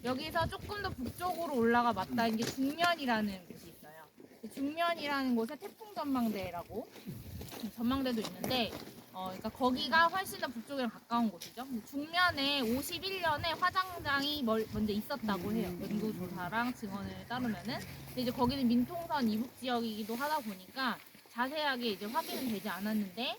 여기서 조금 더 북쪽으로 올라가 맞닿은 게 중면이라는 곳이 있어요. 중면이라는 곳에 태풍 전망대라고 전망대도 있는데 그러니까 거기가 훨씬 더 북쪽이랑 가까운 곳이죠. 중면에 51년에 화장장이 먼저 있었다고 해요. 연구조사랑 증언을 따르면은. 근데 이제 거기는 민통선 이북 지역이기도 하다 보니까 자세하게 이제 확인은 되지 않았는데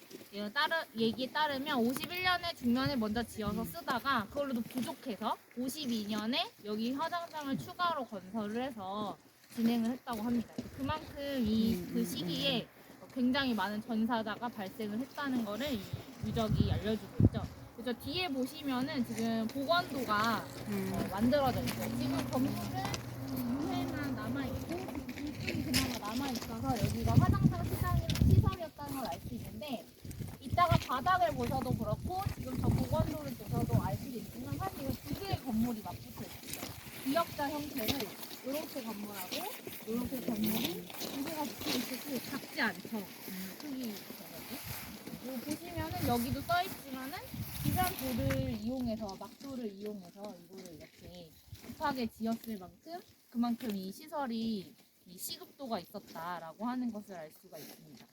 얘기에 따르면 51년에 중면에 먼저 지어서 쓰다가 그걸로도 부족해서 52년에 여기 화장장을 추가로 건설을 해서 진행을 했다고 합니다. 그만큼 그 시기에 굉장히 많은 전사자가 발생을 했다는 거를 이 유적이 알려주고 있죠. 그래서 뒤에 보시면은 지금 보건도가 만들어져 있어요. 지금 건물은 유해만 남아있고 일꾼이 그나마 남아있어서 여기가 화장장 시설이었다는 걸 알 수 있는데 이따가 바닥을 보셔도 그렇고 지금 저 보건도를 보셔도 알 수 있지만 사실 이거 두 개의 건물이 맞붙어 있어요. 기역자 형태로 이렇게 건물하고 이렇게 건물이 두 개가 붙어 있어서 작지 않죠. 크기 자체가. 보시면은 여기도 써 있지만은 기산 돌을 이용해서 막도를 이용해서 이거를 이렇게 급하게 지었을 만큼 그만큼 이 시설이 이 시급도가 있었다라고 하는 것을 알 수가 있습니다.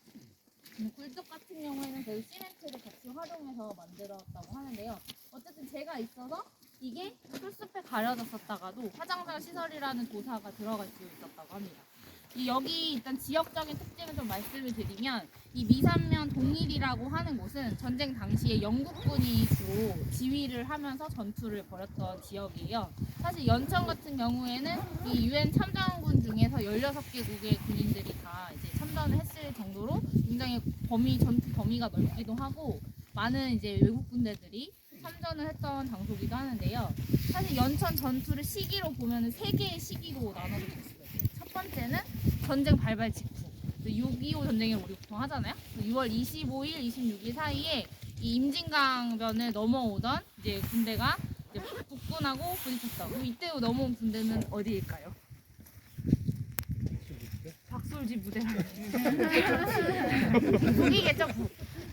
굴뚝 같은 경우에는 그 시멘트를 같이 활용해서 만들었다고 하는데요. 어쨌든 제가 있어서 이게 풀숲에 가려졌었다가도 화장장 시설이라는 도사가 들어갈 수 있었다고 합니다. 여기 일단 지역적인 특징을 좀 말씀을 드리면 이 미산면 동일이라고 하는 곳은 전쟁 당시에 영국군이 주로 지휘를 하면서 전투를 벌였던 지역이에요. 사실 연천 같은 경우에는 이 유엔 참전군 중에서 16개국의 군인들이 다 이제 참전을 했을 정도로 굉장히 전투 범위가 넓기도 하고 많은 이제 외국 군대들이 참전을 했던 장소기도 하는데요. 사실 연천 전투를 시기로 보면 3개의 시기로 나눠질 수 있어요. 첫 번째는 전쟁 발발 직후 6.25 전쟁을 우리 보통 하잖아요. 6월 25일, 26일 사이에 이 임진강변을 넘어오던 이제 군대가 이제 북군하고 부딪혔어. 그럼 이때 넘어온 군대는 어디일까요? 박솔지 부대라는 북이겠죠.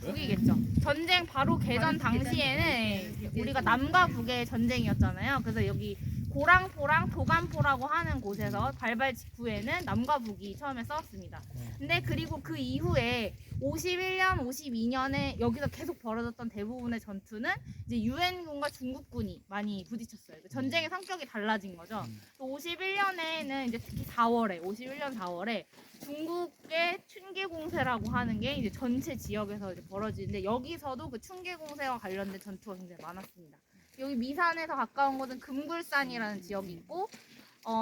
북이겠죠. 전쟁 바로 개전 당시에는 우리가 남과 북의 전쟁이었잖아요. 그래서 여기 고랑포랑 도간포라고 하는 곳에서 발발 직후에는 남과 북이 처음에 싸웠습니다. 근데 그리고 그 이후에 51년, 52년에 여기서 계속 벌어졌던 대부분의 전투는 이제 유엔군과 중국군이 많이 부딪혔어요. 전쟁의 성격이 달라진 거죠. 또 51년에는 이제 특히 51년 4월에 중국의 춘계공세라고 하는 게 이제 전체 지역에서 이제 벌어지는데 여기서도 그 춘계공세와 관련된 전투가 굉장히 많았습니다. 여기 미산에서 가까운 곳은 금굴산이라는 지역이 있고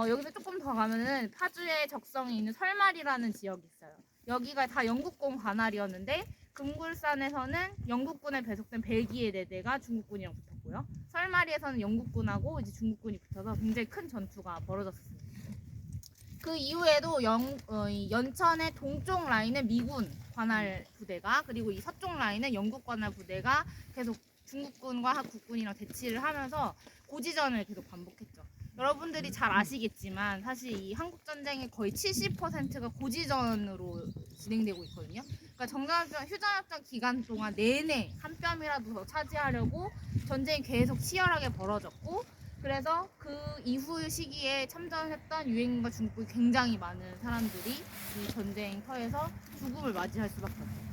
여기서 조금 더 가면은 파주의 적성에 있는 설말이라는 지역이 있어요. 여기가 다 영국군 관할이었는데 금굴산에서는 영국군에 배속된 벨기에 4대가 중국군이랑 붙었고요. 설마리에서는 영국군하고 이제 중국군이 붙어서 굉장히 큰 전투가 벌어졌습니다. 그 이후에도 연천의 동쪽 라인은 미군 관할 부대가 그리고 이 서쪽 라인은 영국 관할 부대가 계속 중국군과 국군이랑 대치를 하면서 고지전을 계속 반복했죠. 여러분들이 잘 아시겠지만 사실 이 한국전쟁의 거의 70%가 고지전으로 진행되고 있거든요. 그러니까 휴전협정 기간 동안 내내 한 뼘이라도 더 차지하려고 전쟁이 계속 치열하게 벌어졌고 그래서 그 이후 시기에 참전했던 유엔군과 중국군이 굉장히 많은 사람들이 이 전쟁터에서 죽음을 맞이할 수밖에 없어요.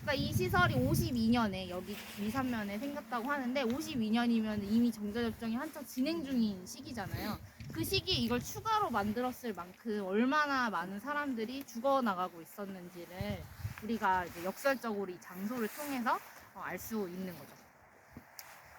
그러니까 이 시설이 52년에 여기 미산면에 생겼다고 하는데 52년이면 이미 정전협정이 한창 진행 중인 시기잖아요. 그 시기에 이걸 추가로 만들었을 만큼 얼마나 많은 사람들이 죽어나가고 있었는지를 우리가 이제 역설적으로 이 장소를 통해서 알 수 있는 거죠.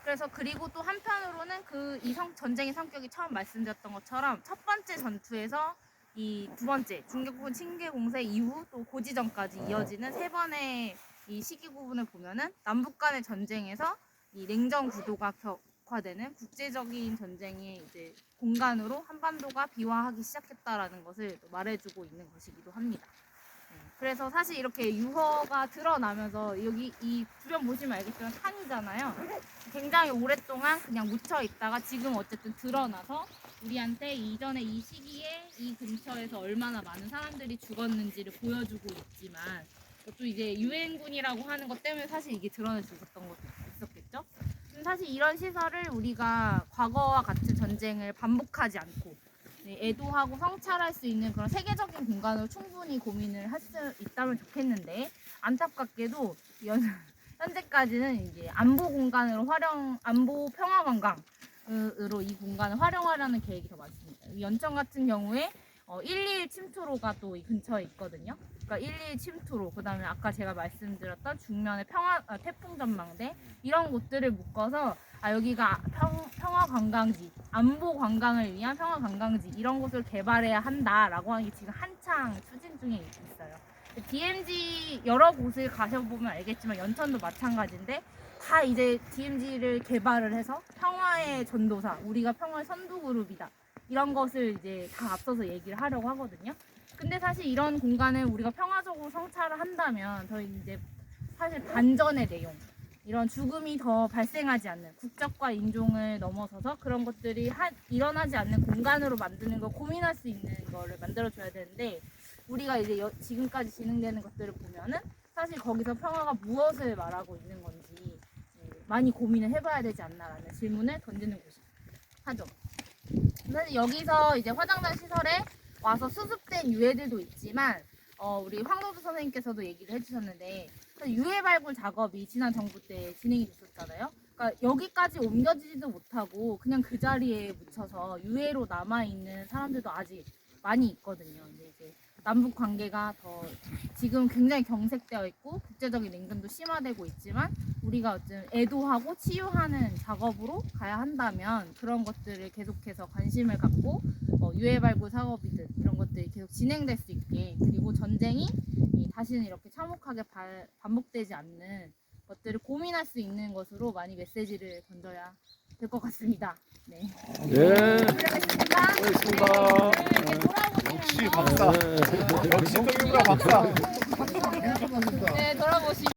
그래서 그리고 또 한편으로는 이 전쟁의 성격이 처음 말씀드렸던 것처럼 첫 번째 전투에서 이 두 번째 중국군 칭계공세 이후 또 고지전까지 이어지는 3번의 이 시기 구분을 보면은 남북 간의 전쟁에서 이 냉전 구도가 격화되는 국제적인 전쟁의 이제 공간으로 한반도가 비화하기 시작했다라는 것을 말해주고 있는 것이기도 합니다. 그래서 사실 이렇게 유허가 드러나면서 여기 이 주변 보시면 알겠지만 산이잖아요. 굉장히 오랫동안 그냥 묻혀 있다가 지금 어쨌든 드러나서 우리한테 이전에 이 시기에 이 근처에서 얼마나 많은 사람들이 죽었는지를 보여주고 있지만 또 이제 유엔군이라고 하는 것 때문에 사실 이게 드러날 수 있었던 것도 있었겠죠. 사실 이런 시설을 우리가 과거와 같은 전쟁을 반복하지 않고 애도하고 성찰할 수 있는 그런 세계적인 공간으로 충분히 고민을 할 수 있다면 좋겠는데 안타깝게도 현재까지는 이제 안보 공간으로 안보 평화 관광으로 이 공간을 활용하려는 계획이 더 많습니다. 연천 같은 경우에 121 침투로가 또 이 근처에 있거든요. 그러니까 121 침투로, 그다음에 아까 제가 말씀드렸던 중면의 태풍 전망대 이런 곳들을 묶어서 여기가 평화 관광지, 안보 관광을 위한 평화 관광지 이런 곳을 개발해야 한다라고 하는 게 지금 한창 추진 중에 있어요. DMZ 여러 곳을 가셔보면 알겠지만 연천도 마찬가지인데 다 이제 DMZ를 개발을 해서 평화의 전도사, 우리가 평화의 선두 그룹이다. 이런 것을 이제 다 앞서서 얘기를 하려고 하거든요. 근데 사실 이런 공간을 우리가 평화적으로 성찰을 한다면 저희 이제 사실 반전의 내용, 이런 죽음이 더 발생하지 않는 국적과 인종을 넘어서서 그런 것들이 일어나지 않는 공간으로 만드는 걸 고민할 수 있는 거를 만들어줘야 되는데 우리가 이제 지금까지 진행되는 것들을 보면은 사실 거기서 평화가 무엇을 말하고 있는 건지 많이 고민을 해봐야 되지 않나라는 질문을 던지는 곳이 하죠. 사실 여기서 이제 화장단 시설에 와서 수습된 유해들도 있지만 우리 황도주 선생님께서도 얘기를 해주셨는데 유해 발굴 작업이 지난 정부 때 진행이 됐었잖아요. 그러니까 여기까지 옮겨지지도 못하고 그냥 그 자리에 묻혀서 유해로 남아있는 사람들도 아직 많이 있거든요. 근데 이제 남북 관계가 더 지금 굉장히 경색되어 있고 국제적인 냉전도 심화되고 있지만 우리가 어쨌든 애도하고 치유하는 작업으로 가야 한다면 그런 것들을 계속해서 관심을 갖고 유해 발굴 작업이든 이런 것들이 계속 진행될 수 있게, 그리고 전쟁이 다시는 이렇게 참혹하게 반복되지 않는 것들을 고민할 수 있는 것으로 많이 메시지를 던져야 될 것 같습니다. 네. 예. 고생하셨습니다. 고맙습니다. 역시 박사. 역시 동일과 박사. 네, 돌아보시면.